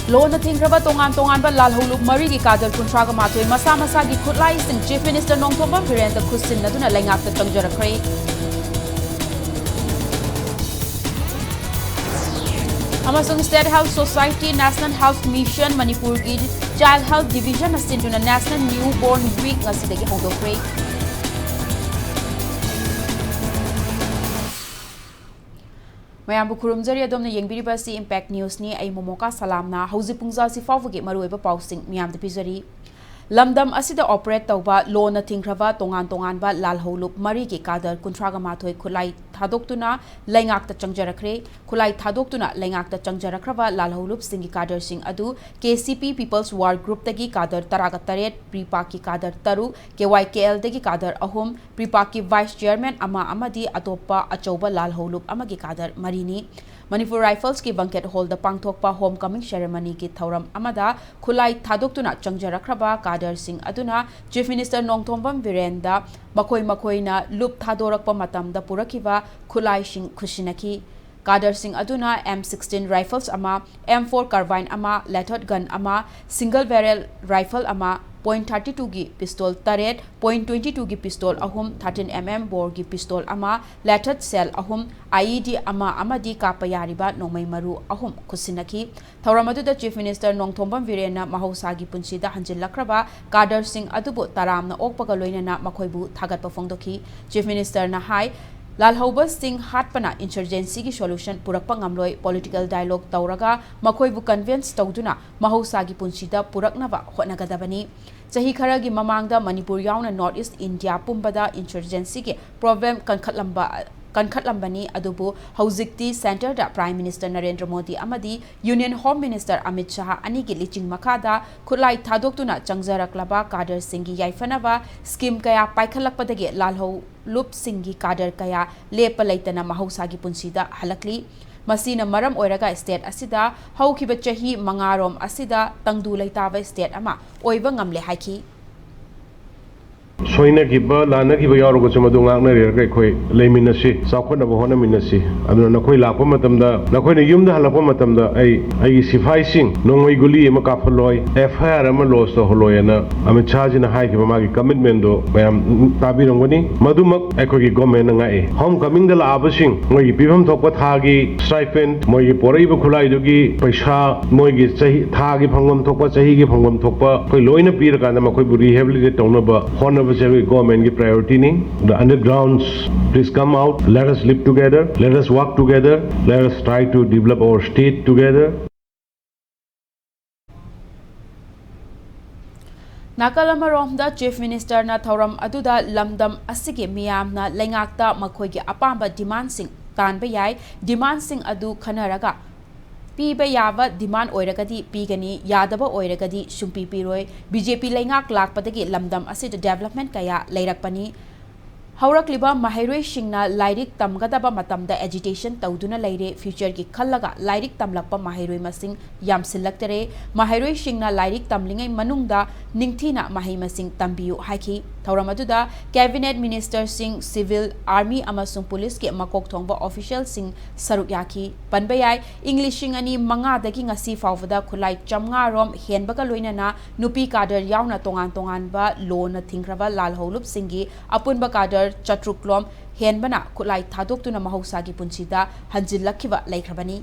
Loan Tingraba Tongan ba Lalhuluk Marigi Kadal Kuntraga Matui Masama Sagi Kutlai Sing Chief Minister Nongtomba Viren the Kusin Naduna Langak the Tangjara Kray. Amasung State Health Society National Health Mission Manipur Child Health Division Asintuna National Newborn Week Nasidagi Hondo Kray. Mayam Bukurumzari Adom Yengbiriba si Impact News ni ay MOMOKA SALAM na hauzi pungza si Fawagi Marueba Pausing Miyam de Pizari. Lamdam asida operate tauba loan na tingrava tongan ba lalholuk mari ki kadar kuntraga mathoi khulai thadoktuna laingak ta changjarakre khulai thadoktuna laingak ta changjarakrava lalholup singi kadar sing adu KCP People's War Group tagi kadar taraga taret pripa ki kadar taru KYKL tagi kadar ahum pripa ki Vice Chairman ama amadi atopa achoba lalholup amagi kadar marini Manipur Rifles ki banquet hall da pangthokpa homecoming ceremony ki thauram amada khulai thadoktuna changjarakraba Kadar Singh aduna Chief Minister Nongtombam Virenda makoi na lup thadorakpa matamda purakiba khulai sing khushinaki Kadar Singh aduna M16 rifles ama M4 carbine ama lethot gun ama single barrel rifle ama .32 gi pistol taret .22 gi pistol ahum 13mm bore gi pistol ama lethot cell ahum IED ama amadi kapayariba nongmai maru ahum khusinaki thauramadu da Chief Minister Nongthombam Virena mahosagi punsida hanjillakraba Kadar Singh adubu taramna okpaga loinana makoibu thagatpa phongdoki Chief Minister na hai Lalhauba Singh Hatpana insurgency ki solution purakpa ngamloi political dialogue tauraga makoibu convince tauduna mahosagi punsida puraknaba hotnagadabani Sahi kharagi mamangda Manipur yauna North East India pumbada insurgency ki problem kankhatlambani adubu hauzikti center da Prime Minister Narendra Modi amadi Union Home Minister Amit Shah ani ki liching makada khulai thadoktuna changjaraklaba Kadar Singh gi yaifanaba scheme kaya paikhalakpadagi lalhau lup Singh gi Kadar kaya lepa laitana mahosagi punsida halakli Masina maram oiraga state asida haukiba chahi mangarom asida tangdu laitaba state ama oiba ngamle haiki Soina kiba lana kiba yaro ko chama dunga na re khoi leiminasi sakhona bo hona minasi aduna na khoi lakpa matamda na khoi ne yumda halakpa matamda ai sifai sing nongoi guli ma ka phloi FIR ma los to holoi na Amit Shah ji na hai kiba ma gi commitment do bayam tabi rongoni madumak ai khoi gi government na ngai homecoming da la abasing moi pibam thokpa tha gi stipend moi porai ba khulai do gi paisa moi gi chahi tha gi phangam thokpa chahi gi phangam thokpa khoi loina pir ka na ma khoi bu rehabilitate tawna ba hona government priority ni the undergrounds please come out let us live together let us work together let us try to develop our state together Nakalamarom Chief Minister na thauram aduda lamdam asige miyam na lengakta makhoi gi apamba demand sing tanba yai demand sing adu khanaraga Piba yava demand oiragadi pigani yadaba oiragadi sumpi piroi BJP lengak lakpadagi lamdam asid development kaya leirakpani Haurakliba Mahairoi Singna Lairik Tamgadaba Matamda agitation tauduna leire future ki khallaga Lairik Tamlakpa Mahairoi Masing Yamsillaktare Mahairoi Singna Lairik Tamlingai Manungda Ningthina Mahai Masing Tambiu Haiki Tauramaduda Cabinet Minister Singh Civil Army amasung Police ki makok thongba official Singh Sarukyaki Panbayai Englishing ani manga dagi ngasi fawda khulai chamnga rom henbaga loinana nupi kadar yauna tongan ba lo na thingraba lalholup singi apunba kadar Chatruklom henbana khulai thadoktuna mahosagi punsida hanjillakhiba laikhrabani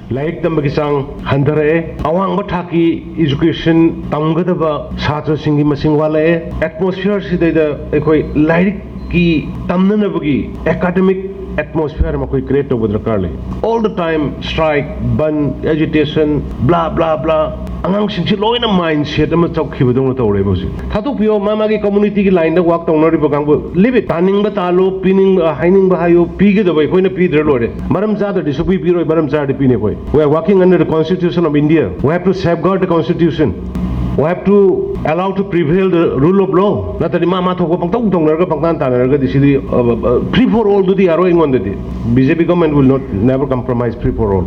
Laik tambagi sang handare awang bathaki education tamgadaba chhatra singi masing walae atmosphere sidai ekoi laik ki tamnanabagi academic atmosphere ma koi create over the all the time strike ban agitation blah blah blah angang singsi loina mindset ama chokhi bodong to re bosi thatu pio mama gi community gi line da work tong nori bang live it taning ba talo pining haining ba hayo pige da bai koina pidre lore maram cha da disupi piro maram cha de pine koi we are working under the constitution of India we have to safeguard the constitution we have to allow to prevail the rule of law na tadi mama thoko pang tong tong narga pang tan tan narga disidi free for all do the arrowing on the BJP government will not never compromise free for all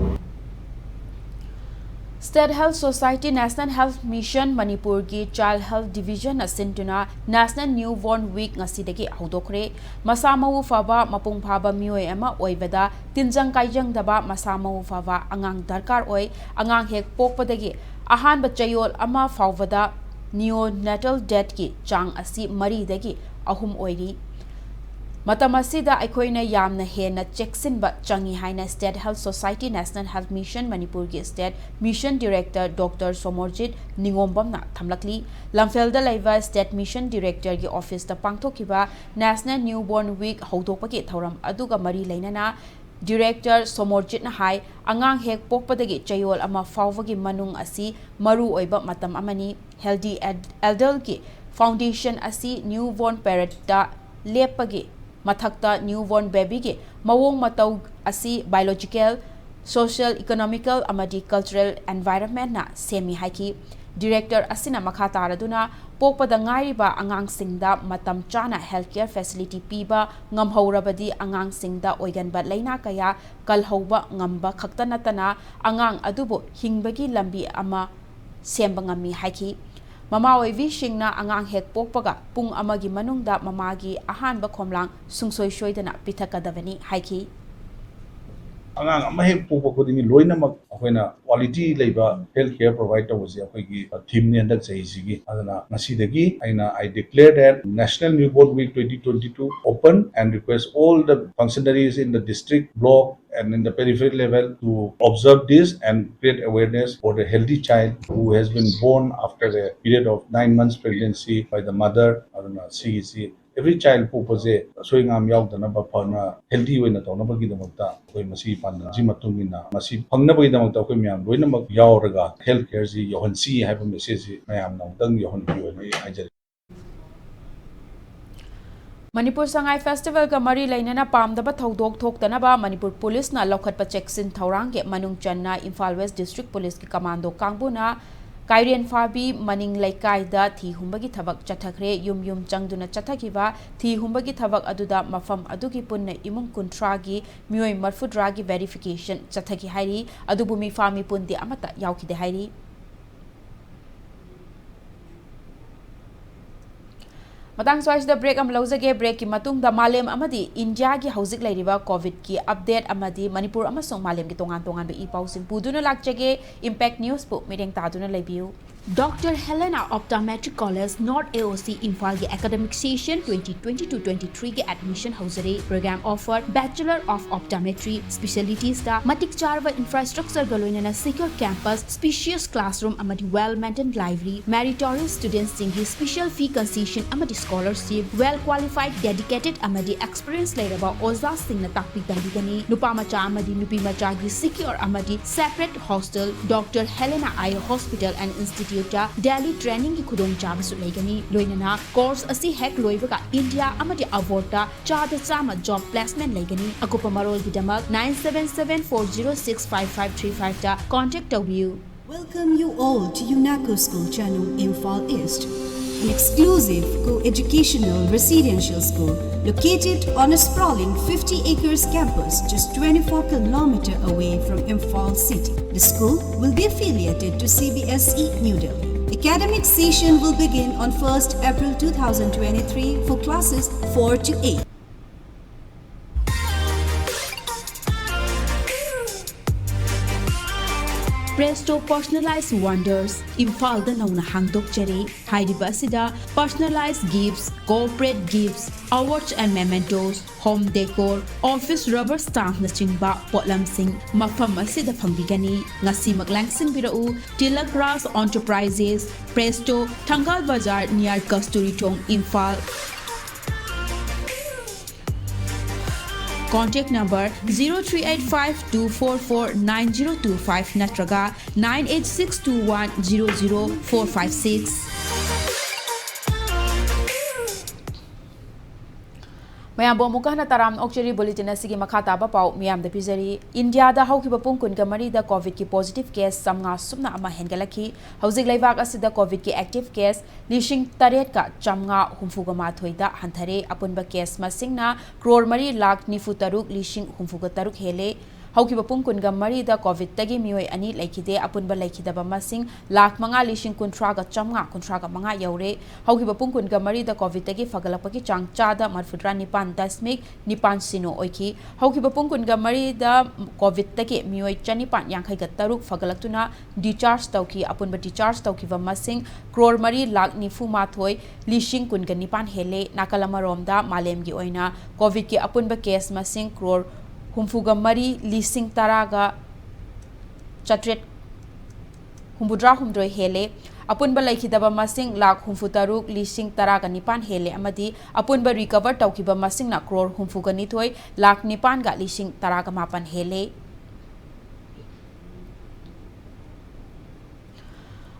State Health Society National Health Mission Manipur ki Child Health Division asintuna National Newborn Week ngasidagi hudokre masamau faba mapung phaba mioi ama oibada tinjang kaijang daba masamau faba angang darkar oi angang hek pokpadagi ahan bachayol ama fawada neonatal death ki chang asi mari dagi ahum oiri Matamasida aikoina yamna hena cheksin ba changi haina State Health Society National Health Mission Manipur ki State Mission Director Dr. Somorjit Ningombamna thamlakli Lamfelda laiva State Mission Director ki office ta pangthokiba National Newborn Week hawdokpa ki thauram aduga mari leinana Director Somorjit na hai angang hek pokpadagi chayol ama fawagi manung asi maru oiba matam amani Healthy Elder ki Foundation asi newborn parent da lepagi Mathakta newborn baby ki mawong matau asi biological, social, economical amadi cultural environment na semi haiki director asina makha taraduna pokpada ngairiba angang singda matam chana healthcare facility piba ngamhaurabadi angang singda oiganba laina kaya kalhauba ngamba khaktanatana angang adubo hingbagi lambi ama semba ngami haiki Mama oivi shingna angang hek pokpaga pung amagi manungda mamagi ahanba khomlang sungsoi shoidana pithakadavani haiki angang ama hek pokpa khudingi loinamak akoina quality leiba healthcare provide tawasi akoigi theme ni andak sigi adana ngasidagi aina I declare that National Newborn Week 2022 open and request all the functionaries in the district block and in the peripheral level to observe this and create awareness for the healthy child who has been born after a period of 9 months pregnancy by the mother adana CEC every child purpose soingam yaudana ba phana healthy oina tawna gi damakta koi masi pan ji matungina masi phangna bai damakta koi myam loina mak yauraga healthcare ji yohansi haiba message mayam na dang yohan bi oi ajari Manipur Sangai Festival ka mari lainana pamdaba thaudok thoktanaba Manipur Police na lokhatpa cheksin thaurang ge manung channa Imphal West District Police ki commando kangbuna Kairian Fabi maning laikai da thi humbagi thabak chathakre yum changduna chathakiba thi humbagi thabak aduda mafam adugi punna imung kuntragi mioi marfudragi verification chathaki hairi adubumi fami pundi amata yaukide hairi Matang swais da break am lauzage break ki matung da malem amadi India gi hauzik lairiba COVID ki update amadi Manipur amasong malem gi tongan be ipausin puduna lakjage Impact News pu mireng taduna leibiu Dr. Helena Optometric College North AOC Imphal ki academic session 2022-23 ki admission hausare program offer Bachelor of Optometry specialties da matik charwa infrastructure galoina secure campus spacious classroom amadi well maintained library meritorious students singi special fee concession amadi scholarship well qualified dedicated amadi experience lairaba oza singna takpi daligani nupa macha amadi nupi macha gi secure amadi separate hostel Dr. Helena Eye Hospital and Institute Delhi training ki khudong chaba su leigani loinana course asi hek loibaga India amadi avorta chada chama job placement leigani akupa marol gi damak 9774065535 ta contact you Welcome you all to UNACO School Channel Imphal East, an exclusive co-educational residential school located on a sprawling 50 acres campus just 24 kilometers away from Imphal city. The school will be affiliated to CBSE New Delhi. Academic session will begin on 1st April 2023 for classes 4 to 8. Presto Personalized Wonders Imphal da nauna hangdok jare hairiba sida personalized gifts corporate gifts awards and mementos home decor office rubber stamp na chingba potlam sing mafam asida phambigani ngasi maglangsing birau Tilak Grass Enterprises Presto Thangal Bazar near Kasturi Thong Imphal Contact number 0385-244-9025 natraga 98621-00456. Mayam bomuka na taram okcheri bulletin asigi makata ba pau miyam da pizari India da hauki ba pungkun ka mari da COVID ki positive case samnga sumna ama hengalaki hausik laibak asida COVID ki active case lishing taret ka chamnga humfuga ma thoida hanthare apunba case masingna crore mari lakh nifu taruk lishing humfuga taruk hele ꯍꯧꯈꯤꯕ ꯄꯨꯡ ꯀꯨꯟꯒ ꯃꯔꯤꯗ ꯀꯣꯚꯤꯗꯇꯒꯤ ꯃꯤꯑꯣꯏ ꯑꯅꯤ ꯂꯩꯈꯤꯗꯦ ꯑꯄꯨꯟꯕ ꯂꯩꯈꯤꯗꯕ ꯃꯁꯤꯡ ꯂꯥꯈ 5,50,535 ꯌꯧꯔꯦ ꯍꯧꯈꯤꯕ ꯄꯨꯡ ꯀꯨꯟꯒ ꯃꯔꯤꯗ ꯀꯣꯚꯤꯗꯇꯒꯤ ꯐꯒꯠꯂꯛꯄꯒꯤ ꯆꯥꯡ ꯆꯥꯗ 49.9 ꯑꯣꯏꯈꯤ ꯍꯧꯈꯤꯕ ꯄꯨꯡ ꯀꯨꯟꯒ ꯃꯔꯤꯗ ꯀꯣꯚꯤꯗꯇꯒꯤ ꯃꯤꯑꯣꯏ 953 ꯐꯒꯠꯂꯛꯇꯨꯅ ꯗꯤꯆꯥꯔꯖ ꯇꯧꯈꯤ ꯑꯄꯨꯟꯕ ꯗꯤꯆꯥꯔꯖ ꯇꯧꯈꯤꯕ ꯃꯁꯤꯡ crore 3,94,19 ꯍꯦꯜꯂꯦ ꯅꯥꯀꯜ ꯑꯃꯔꯣꯝꯗ ꯃꯥꯂꯦꯝꯒꯤ ꯑꯣꯏꯅ ꯀꯣꯚꯤꯗꯀꯤ ꯑꯄꯨꯟꯕ ꯀꯦꯁ ꯃꯁꯤꯡ crore 63,863 ꯍꯦꯜꯂꯦ ꯑꯄꯨꯟꯕ ꯂꯩꯈꯤꯗꯕ ꯃꯁꯤꯡ ꯂꯥꯈ 63,19 ꯍꯦꯜꯂꯦ ꯑꯃꯗꯤ ꯑꯄꯨꯟꯕ ꯔꯤꯀቨꯔ ꯇꯧꯈꯤꯕ ꯃꯁꯤꯡꯅ crore 62 ꯂꯥꯈ 9,18 ꯍꯦꯜꯂꯦ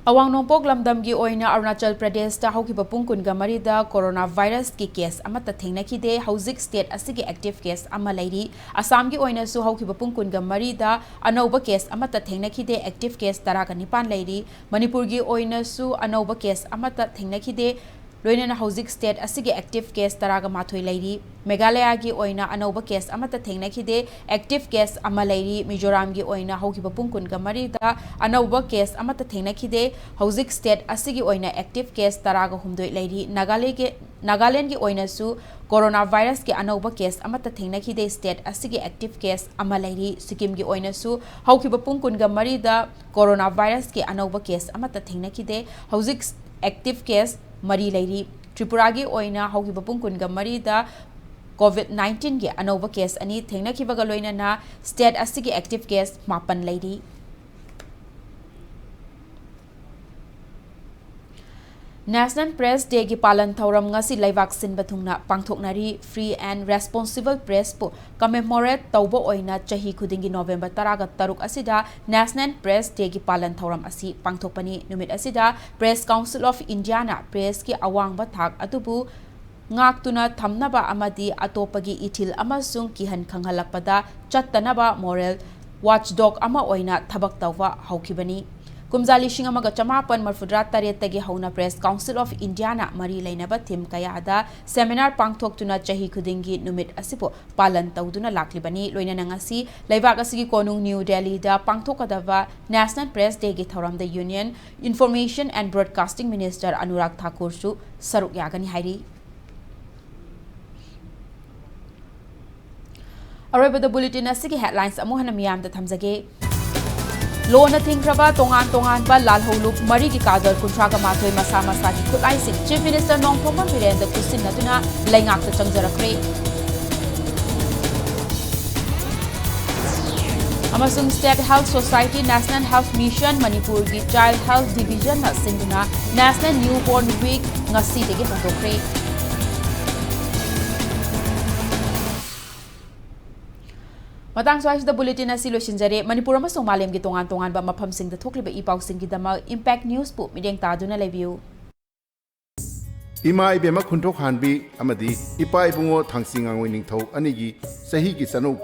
ꯑꯋꯥꯡ ꯅꯣꯡꯄꯣꯛ ꯂꯝꯗꯝꯒꯤ ꯑꯣꯏꯅ ꯑꯔꯨꯅꯥꯆꯜ ꯄ꯭ꯔꯗꯦꯁꯇ ꯍꯧꯈꯤꯕ ꯄꯨꯡ ꯀꯨꯟꯒ ꯃꯔꯤꯗ ꯀꯣꯔꯣꯅꯥ ꯚꯥꯏꯔꯁꯀꯤ ꯀꯦꯁ ꯑꯃꯠꯇ ꯊꯦꯡꯅꯈꯤꯗꯦ ꯍꯧꯖꯤꯛ ꯁ꯭ꯇꯦꯠ ꯑꯁꯤꯒꯤ ꯑꯦꯛꯇꯤꯚ ꯀꯦꯁ ꯑꯃ ꯂꯩꯔꯤ ꯑꯁꯥꯝꯒꯤ ꯑꯣꯏꯅꯁꯨ ꯍꯧꯈꯤꯕ ꯄꯨꯡ ꯀꯨꯟꯒ ꯃꯔꯤꯗ ꯑꯅꯧꯕ ꯀꯦꯁ ꯑꯃꯠꯇ ꯊꯦꯡꯅꯈꯤꯗꯦ ꯑꯦꯛꯇꯤꯚ ꯀꯦꯁ 19 ꯂꯩꯔꯤ ꯃꯅꯤꯄꯨꯔꯒꯤ ꯑꯣꯏꯅꯁꯨ ꯑꯅꯧꯕ ꯀꯦꯁ ꯑꯃꯠꯇ ꯊꯦꯡꯅꯈꯤꯗꯦ ꯂꯣꯏꯅꯅ ꯍꯧꯖꯤꯛ ꯁ꯭ꯇꯦꯠ ꯑꯁꯤꯒꯤ ꯑꯦꯛꯇꯤꯚ ꯀꯦꯁ 19 ꯂꯩꯔꯤ ꯃꯦꯘꯥꯂꯌꯥꯒꯤ ꯑꯣꯏꯅ ꯑꯅꯧꯕ ꯀꯦꯁ ꯑꯃꯠꯇ ꯊꯦꯡꯅꯈꯤꯗꯦ ꯑꯦꯛꯇꯤꯚ ꯀꯦꯁ ꯑꯃ ꯂꯩꯔꯤ ꯃꯤꯖꯣꯔꯥꯝꯒꯤ ꯑꯣꯏꯅ ꯍꯧꯈꯤꯕ ꯄꯨꯡ ꯀꯨꯟꯒ ꯃꯔꯤꯗ ꯑꯅꯧꯕ ꯀꯦꯁ ꯑꯃꯠꯇ ꯊꯦꯡꯅꯈꯤꯗꯦ ꯍꯧꯖꯤꯛ ꯁ꯭ꯇꯦꯠ ꯑꯁꯤꯒꯤ ꯑꯣꯏꯅ ꯑꯦꯛꯇꯤꯚ ꯀꯦꯁ 19 ꯂꯩꯔꯤ ꯅꯥꯒꯥꯂꯦꯟꯒꯤ ꯑꯣꯏꯅꯁꯨ ꯀꯣꯔꯣꯅꯥ ꯚꯥꯏꯔꯁꯀꯤ ꯑꯅꯧꯕ ꯀꯦꯁ ꯑꯃꯠꯇ ꯊꯦꯡꯅꯈꯤꯗꯦ ꯁ꯭ꯇꯦꯠ ꯑꯁꯤꯒꯤ ꯑꯦꯛꯇꯤꯚ ꯀꯦꯁ ꯑꯃ ꯂꯩꯔꯤ ꯁꯤꯛꯀꯤꯝꯒꯤ ꯑꯣꯏꯅꯁꯨ ꯍꯧꯈꯤꯕ ꯄꯨꯡ ꯀꯨꯟꯒ ꯃꯔꯤꯗ ꯀꯣꯔꯣꯅꯥ ꯚꯥꯏꯔꯁꯀꯤ ꯑꯅꯧꯕ ꯀꯦꯁ ꯑꯃꯠꯇ ꯊꯦꯡꯅꯈꯤꯗꯦ ꯍꯧꯖꯤꯛ ꯑꯦꯛꯇꯤꯚ ꯀꯦꯁ 4 ꯂꯩꯔꯤ ꯇ꯭ꯔꯤꯄꯨꯔꯥꯒꯤ ꯑꯣꯏꯅ ꯍꯧꯈꯤꯕ ꯄꯨꯡ ꯀꯨꯟꯒ ꯃꯔꯤꯗ COVID-19ꯒꯤ ꯑꯅꯧꯕ ꯀꯦꯁ ꯑꯅꯤ ꯊꯦꯡꯅꯈꯤꯕꯒ ꯂꯣꯏꯅꯅ ꯁ꯭ꯇꯦꯠ ꯑꯁꯤꯒꯤ ꯑꯦꯛꯇꯤꯚ ꯀꯦꯁ 9 ꯂꯩꯔꯤ ꯅꯦꯁꯅꯦꯜ ꯄ꯭ꯔꯦꯁ ꯗꯦꯒꯤ ꯄꯥꯂꯟ ꯊꯧꯔꯝ ngasi ꯂꯩꯕꯥꯛ ꯁꯤꯟꯕ ꯊꯨꯡꯅ ꯄꯥꯡꯊꯣꯛꯅꯔꯤ ꯐ꯭ꯔꯤ ꯑꯦꯟड ꯔꯦꯁꯄꯣꯟꯁꯤꯕꯜ ꯄ꯭ꯔꯦꯁꯄꯨ ꯀꯃꯦꯃꯣꯔꯦꯠ ꯇꯧꯕ ꯑꯣꯏꯅ ꯆꯍꯤ ꯈꯨꯗꯤꯡꯒꯤ ꯅꯣꯚꯦꯝꯕꯔ 13 ꯑꯁꯤꯗ ꯅꯦꯁꯅꯦꯜ ꯄ꯭ꯔꯦꯁ ꯗꯦꯒꯤ ꯄꯥꯂꯟ ꯊꯧꯔꯝ ꯑꯁꯤ ꯄꯥꯡꯊꯣꯛꯄꯅꯤ ꯅꯨꯃꯤꯠ ꯑꯁꯤꯗ ꯄ꯭ꯔꯦꯁ ꯀꯥꯎꯟꯁꯤꯜ ꯑꯣꯐ ꯏꯟꯗꯤꯌꯥꯅ ꯄ꯭ꯔꯦꯁꯀꯤ ꯑꯋꯥꯡꯕ ꯊꯥꯛ ꯑꯗꯨꯕꯨ ꯉꯥꯛꯇꯨꯅ ꯊꯝꯅꯕ ꯑꯃꯗꯤ ꯑꯇꯣꯞꯄꯒꯤ ꯏꯊꯤꯜ ꯑꯃꯁꯨꯡ ꯀꯤꯍꯟ ꯈꯪꯍꯜꯂꯛꯄꯗ ꯆꯠꯇꯅꯕ ꯃꯣꯔꯦꯜ ꯋꯥꯆꯗꯣꯒ ꯑꯃ ꯑꯣꯏꯅ ꯊꯕꯛ ꯇꯧꯕ ꯍꯧꯈꯤꯕꯅꯤ ꯀꯨꯝꯖꯥ 1938 ꯇꯒꯤ ꯍꯧꯅ ꯄ꯭ꯔꯦꯁ ꯀꯥꯎꯟꯁꯤꯜ ꯑꯣꯐ ꯏꯟꯗꯤꯌꯥꯅ ꯃꯔꯤ ꯂꯩꯅꯕ ꯊꯤꯝ ꯀꯌꯥꯗ ꯁꯦꯃꯤꯅꯥꯔ ꯄꯥꯡꯊꯣꯛꯇꯨꯅ ꯆꯍꯤ ꯈꯨꯗꯤꯡꯒꯤ ꯅꯨꯃꯤꯠ ꯑꯁꯤꯕꯨ ꯄꯥꯂꯟ ꯇꯧꯗꯨꯅ ꯂꯥꯛꯂꯤꯕꯅꯤ ꯂꯣꯏꯅꯅ ngasi ꯂꯩꯕꯥꯛ ꯑꯁꯤꯒꯤ ꯀꯣꯅꯨꯡ ꯅ꯭ꯌꯨ ꯗꯦꯜꯂꯤꯗ ꯄꯥꯡꯊꯣꯛꯀꯗꯕ ꯅꯦꯁꯅꯦꯜ ꯄ꯭ꯔꯦꯁ ꯗꯦꯒꯤ ꯊꯧꯔꯝꯗ union information ꯑꯦꯟड broadcasting minister Anurag ꯊꯥꯀꯨꯔꯁꯨ ꯁꯔꯨꯛ ꯌꯥꯒꯅꯤ ꯍꯥꯏꯔꯤ ꯑꯔꯣꯏꯕꯗ ꯕꯨꯂꯦꯇꯤꯟ ꯑꯁꯤꯒꯤ ꯍꯦꯗꯂꯥꯏꯟꯁ ꯑꯃꯨꯛ ꯍꯟꯅ ꯃꯤꯌꯥꯝꯗ ꯊꯝꯖꯒꯦ ꯂꯣꯟꯅ ꯊꯤꯡꯈ꯭ꯔꯕ ꯇꯣꯉꯥꯟ ꯇꯣꯉꯥꯟꯕ ꯂꯥꯜꯍꯧꯂꯨꯞ ꯃꯔꯤꯒꯤ ꯀꯥꯗꯜ 38 ꯃꯁꯥ ꯃꯁꯥꯒꯤ ꯈꯨꯠꯂꯥꯏꯁꯤꯡ ꯆꯤꯐ ꯃꯤꯅꯤꯁꯇꯔ ꯅꯣꯡꯊꯣꯝꯕꯝ ꯕꯤꯔꯦꯟꯗ ꯈꯨꯠꯁꯤꯟꯅꯗꯨꯅ ꯂꯩꯉꯥꯛꯇ ꯆꯪꯖꯔꯛꯈ꯭ꯔꯦ ꯑꯃꯁꯨꯡ state health society national health mission ꯃꯅꯤꯄꯨꯔꯒꯤ ꯆꯥꯏꯜꯗ ꯍꯦꯜꯊ ꯗꯤꯚꯤꯖꯟꯅ ꯁꯤꯟꯗꯨꯅ ꯅꯦꯁꯅꯦꯜ ꯅ꯭ꯌꯨꯕꯣꯔꯟ ꯋꯤꯛ ngasiꯗꯒꯤ ꯍꯧꯗꯣꯛꯈ꯭ꯔꯦ ꯃꯇꯥꯡ ꯁ꯭ꯋꯥꯏꯁꯤꯗ ꯕꯨꯂꯦꯇꯤꯟ ꯑꯁꯤ ꯂꯣꯏꯁꯤꯟꯖꯔꯦ ꯃꯅꯤꯄꯨꯔ ꯑꯃꯁꯨꯡ ꯃꯥꯂꯦꯝꯒꯤ ꯇꯣꯉꯥꯟ ꯇꯣꯉꯥꯟꯕ ꯃꯐꯝꯁꯤꯡꯗ ꯊꯣꯛꯂꯤꯕ ꯏꯄꯥꯎꯁꯤꯡꯒꯤꯗꯃꯛ ꯏꯝꯄꯦꯛ ꯅ꯭ꯌꯨꯁꯄꯨ ꯃꯤꯠꯌꯦꯡ ꯇꯥꯗꯨꯅ ꯂꯩꯕꯤꯌꯨ ꯏꯃꯥ ꯏꯕꯦꯝꯃ ꯈꯨꯟꯊꯣꯛ ꯍꯥꯟꯕꯤ ꯑꯃꯗꯤ ꯏꯄꯥ ꯏꯕꯨꯡꯉꯣ ꯊꯥꯡꯆꯤ ꯉꯥꯡꯉꯣꯏ ꯅꯤꯡꯊꯧ ꯑꯅꯤꯒꯤ ꯆꯍꯤꯒꯤ ꯆꯅꯧ